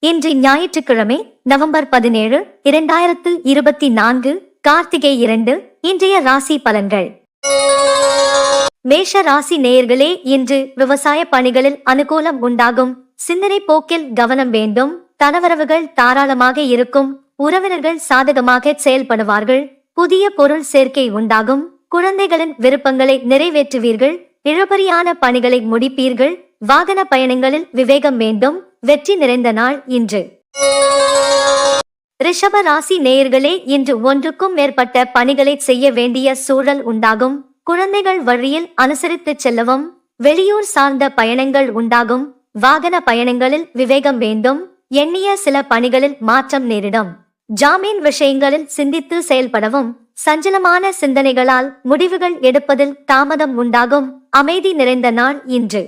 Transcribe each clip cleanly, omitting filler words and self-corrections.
இன்று ஞாயிற்றுக்கிழமை நவம்பர் 17, 2024 கார்த்திகை 2. இன்றைய ராசி பலன்கள். மேஷ ராசி நேயர்களே, இன்று விவசாய பணிகளில் அனுகூலம் உண்டாகும். சிந்தனை போக்கில் கவனம் வேண்டும். தனவரவுகள் தாராளமாக இருக்கும். உறவினர்கள் சாதகமாக செயல்படுவார்கள். புதிய பொருள் சேர்க்கை உண்டாகும். குழந்தைகளின் விருப்பங்களை நிறைவேற்றுவீர்கள். இழுபறியான பணிகளை முடிப்பீர்கள். வாகன பயணங்களில் விவேகம் வேண்டும். வெற்றி நிறைந்த நாள் இன்று. ரிஷப ராசி நேயர்களே, இன்று ஒன்றுக்கும் மேற்பட்ட பணிகளை செய்ய வேண்டிய சூழல் உண்டாகும். குழந்தைகள் வழியில் அனுசரித்து செல்லவும். வெளியூர் சார்ந்த பயணங்கள் உண்டாகும். வாகன பயணங்களில் விவேகம் வேண்டும். எண்ணிய சில பணிகளில் மாற்றம் நேரிடும். ஜாமீன் விஷயங்களில் சிந்தித்து செயல்படவும். சஞ்சலமான சிந்தனைகளால் முடிவுகள் எடுப்பதில் தாமதம் உண்டாகும். அமைதி நிறைந்த நாள் இன்று.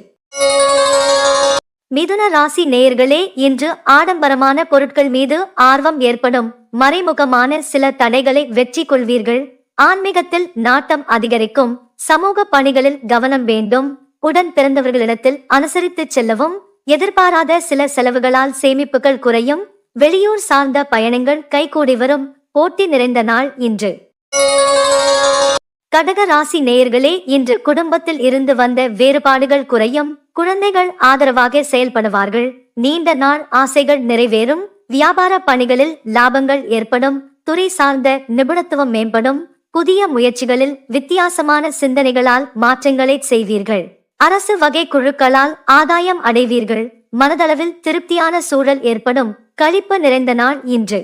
மிதுன ராசி நேயர்களே, இன்று ஆடம்பரமான பொருட்கள் மீது ஆர்வம் ஏற்படும். மறைமுகமான சில தடைகளை வெற்றி கொள்வீர்கள். ஆன்மீகத்தில் நாட்டம் அதிகரிக்கும். சமூக பணிகளில் கவனம் வேண்டும். உடன் பிறந்தவர்களிடத்தில் அனுசரித்து செல்லவும். எதிர்பாராத சில செலவுகளால் சேமிப்புகள் குறையும். வெளியூர் சார்ந்த பயணங்கள் கைகூடி வரும். போட்டி நிறைந்த நாள் இன்று. கடக ராசி நேயர்களே, இன்று குடும்பத்தில் இருந்து வந்த வேறுபாடுகள் குறையும். குழந்தைகள் ஆதரவாக செயல்படுவார்கள். நீண்ட நாள் ஆசைகள் நிறைவேறும். வியாபார பணிகளில் லாபங்கள் ஏற்படும். துறை சார்ந்த நிபுணத்துவம் மேம்படும். புதிய முயற்சிகளில் வித்தியாசமான சிந்தனைகளால் மாற்றங்களை செய்வீர்கள். அரசு வகை குழுக்களால் ஆதாயம் அடைவீர்கள். மனதளவில் திருப்தியான சூழல் ஏற்படும். களிப்பு நிறைந்த நாள் இன்று.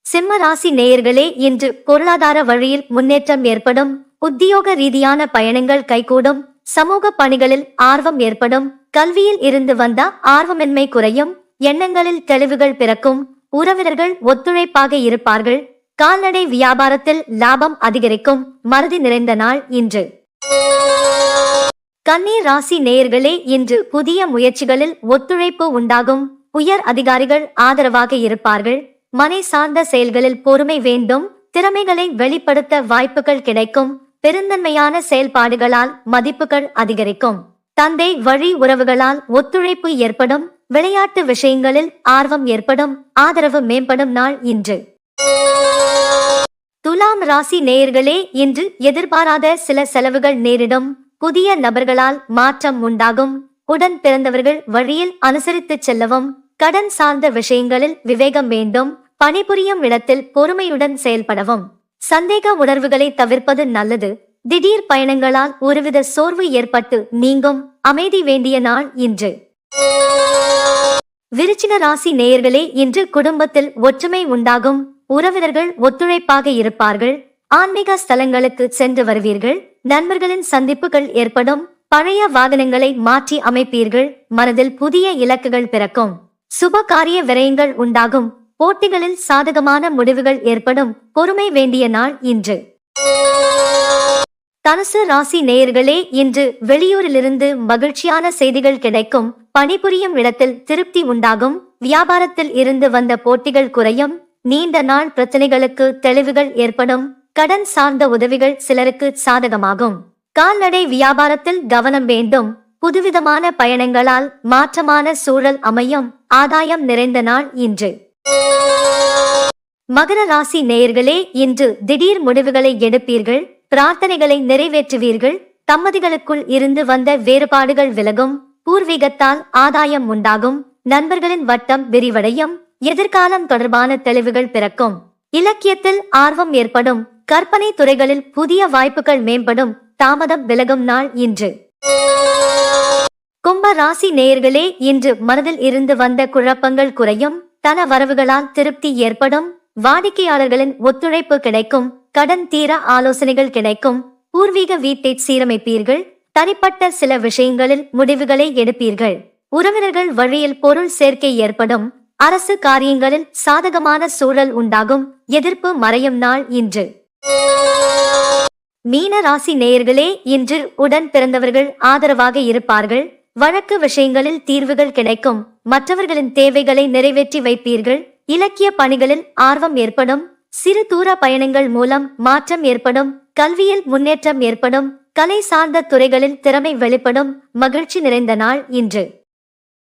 சிம்ம ராசி நேயர்களே, இன்று பொருளாதார வழியில் முன்னேற்றம் ஏற்படும். உத்தியோக ரீதியான பயணங்கள் கைகூடும். சமூக பணிகளில் ஆர்வம் ஏற்படும். கல்வியில் இருந்து வந்த ஆர்வமின்மை குறையும். எண்ணங்களில் தெளிவுகள் பிறக்கும். உறவினர்கள் ஒத்துழைப்பாக இருப்பார்கள். கால்நடை வியாபாரத்தில் லாபம் அதிகரிக்கும். மறதி நிறைந்த நாள் இன்று. கன்னி ராசி நேயர்களே, இன்று புதிய முயற்சிகளில் ஒத்துழைப்பு உண்டாகும். உயர் அதிகாரிகள் ஆதரவாக இருப்பார்கள். மனை சார்ந்த செயல்களில் பொறுமை வேண்டும். திறமைகளை வெளிப்படுத்த வாய்ப்புகள் கிடைக்கும். பெருந்தன்மையான செயல்பாடுகளால் மதிப்புகள் அதிகரிக்கும். தந்தை வழி உறவுகளால் ஒத்துழைப்பு ஏற்படும். விளையாட்டு விஷயங்களில் ஆர்வம் ஏற்படும். ஆதரவு மேம்படும் நாள் இன்று. துலாம் ராசி நேயர்களே, இன்று எதிர்பாராத சில செலவுகள் நேரிடும். புதிய நபர்களால் மாற்றம் உண்டாகும். உடன் பிறந்தவர்கள் வழியில் அனுசரித்து செல்லவும். கடன் சார்ந்த விஷயங்களில் விவேகம் வேண்டும். பணிபுரியும் இடத்தில் பொறுமையுடன் செயல்படவும். சந்தேக உணர்வுகளை தவிர்ப்பது நல்லது. திடீர் பயணங்களால் ஒருவித சோர்வு ஏற்பட்டு நீங்கும். அமைதி வேண்டிய நாள் இன்று. விருச்சிக ராசி நேயர்களே, இன்று குடும்பத்தில் ஒற்றுமை உண்டாகும். உறவினர்கள் ஒத்துழைப்பாக இருப்பார்கள். ஆன்மீக ஸ்தலங்களுக்கு சென்று வருவீர்கள். நண்பர்களின் சந்திப்புகள் ஏற்படும். பழைய வாகனங்களை மாற்றி அமைப்பீர்கள். மனதில் புதிய இலக்குகள் பிறக்கும். சுப காரிய விரயங்கள் உண்டாகும். போட்டிகளில் சாதகமான முடிவுகள் ஏற்படும். பொறுமை வேண்டிய நாள் இன்று. தனுசு ராசி நேயர்களே, இன்று வெளியூரிலிருந்து மகிழ்ச்சியான செய்திகள் கிடைக்கும். பணிபுரியும் இடத்தில் திருப்தி உண்டாகும். வியாபாரத்தில் இருந்து வந்த போட்டிகள் குறையும். நீண்ட நாள் பிரச்சனைகளுக்கு தெளிவுகள் ஏற்படும். கடன் சார்ந்த உதவிகள் சிலருக்கு சாதகமாகும். கால்நடை வியாபாரத்தில் கவனம் வேண்டும். புதுவிதமான பயணங்களால் மாற்றமான சூழல் அமையும். ஆதாயம் நிறைந்த நாள் இன்று. மகர ராசி நேயர்களே, இன்று திடீர் முடிவுகளை எடுப்பீர்கள். பிரார்த்தனைகளை நிறைவேற்றுவீர்கள். தம்பதிகளுக்குள் இருந்து வந்த வேறுபாடுகள் விலகும். பூர்வீகத்தால் ஆதாயம் உண்டாகும். நண்பர்களின் வட்டம் விரிவடையும். எதிர்காலம் தொடர்பான தெளிவுகள் பிறக்கும். இலக்கியத்தில் ஆர்வம் ஏற்படும். கற்பனை துறைகளில் புதிய வாய்ப்புகள் மேம்படும். தாமதம் விலகும் நாள் இன்று. கும்ப ராசி நேயர்களே, இன்று மனதில் இருந்து வந்த குழப்பங்கள் குறையும். தன வரவுகளால் திருப்தி ஏற்படும். வாடிக்கையாளர்களின் ஒத்துழைப்பு கிடைக்கும். கடன் தீர ஆலோசனைகள் கிடைக்கும். பூர்வீக வீட்டை சீரமைப்பீர்கள். தனிப்பட்ட சில விஷயங்களில் முடிவுகளை எடுப்பீர்கள். உறவினர்கள் வழியில் பொருள் சேர்க்கை ஏற்படும். அரசு காரியங்களில் சாதகமான சூழல் உண்டாகும். எதிர்ப்பு மறையும் நாள் இன்று. மீன ராசி நேயர்களே, இன்று உடன் பிறந்தவர்கள் ஆதரவாக இருப்பார்கள். வழக்கு விஷயங்களில் தீர்வுகள் கிடைக்கும். மற்றவர்களின் தேவைகளை நிறைவேற்றி வைப்பீர்கள். இலக்கிய பணிகளில் ஆர்வம் ஏற்படும். சிறு தூர பயணங்கள் மூலம் மாற்றம் ஏற்படும். கல்வியில் முன்னேற்றம் ஏற்படும். கலை சார்ந்த துறைகளில் திறமை வெளிப்படும். மகிழ்ச்சி நிறைந்த நாள் இன்று.